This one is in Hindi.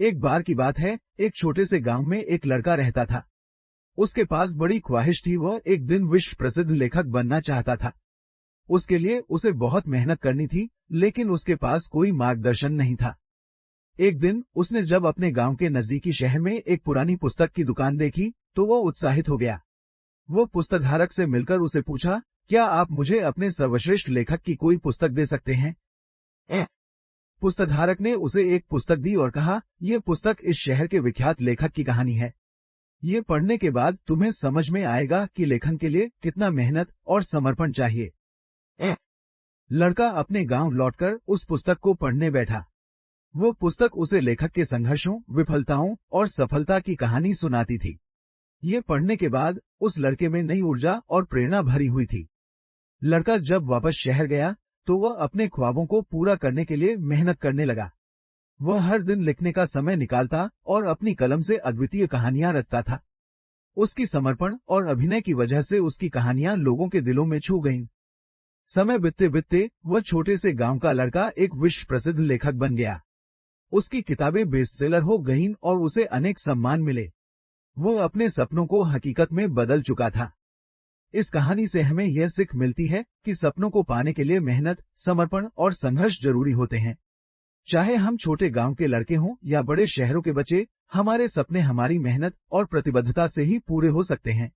एक बार की बात है, एक छोटे से गांव में एक लड़का रहता था। उसके पास बड़ी ख्वाहिश थी, वह एक दिन विश्व प्रसिद्ध लेखक बनना चाहता था। उसके लिए उसे बहुत मेहनत करनी थी, लेकिन उसके पास कोई मार्गदर्शन नहीं था। एक दिन उसने जब अपने गांव के नजदीकी शहर में एक पुरानी पुस्तक की दुकान देखी तो वह उत्साहित हो गया। वो पुस्तकधारक से मिलकर उसे पूछा, क्या आप मुझे अपने सर्वश्रेष्ठ लेखक की कोई पुस्तक दे सकते हैं? पुस्तकधारक ने उसे एक पुस्तक दी और कहा, यह पुस्तक इस शहर के विख्यात लेखक की कहानी है। ये पढ़ने के बाद तुम्हें समझ में आएगा कि लेखन के लिए कितना मेहनत और समर्पण चाहिए। लड़का अपने गांव लौटकर उस पुस्तक को पढ़ने बैठा। वो पुस्तक उसे लेखक के संघर्षों, विफलताओं और सफलता की कहानी सुनाती थी। ये पढ़ने के बाद उस लड़के में नई ऊर्जा और प्रेरणा भरी हुई थी। लड़का जब वापस शहर गया तो वह अपने ख्वाबों को पूरा करने के लिए मेहनत करने लगा। वह हर दिन लिखने का समय निकालता और अपनी कलम से अद्वितीय कहानियां रचता था। उसकी समर्पण और अभिनय की वजह से उसकी कहानियां लोगों के दिलों में छू गईं। समय बीतते बीतते वह छोटे से गांव का लड़का एक विश्व प्रसिद्ध लेखक बन गया। उसकी किताबें बेस्टसेलर हो गईं और उसे अनेक सम्मान मिले। वो अपने सपनों को हकीकत में बदल चुका था। इस कहानी से हमें यह सीख मिलती है कि सपनों को पाने के लिए मेहनत, समर्पण और संघर्ष जरूरी होते हैं। चाहे हम छोटे गांव के लड़के हों या बड़े शहरों के बच्चे, हमारे सपने हमारी मेहनत और प्रतिबद्धता से ही पूरे हो सकते हैं।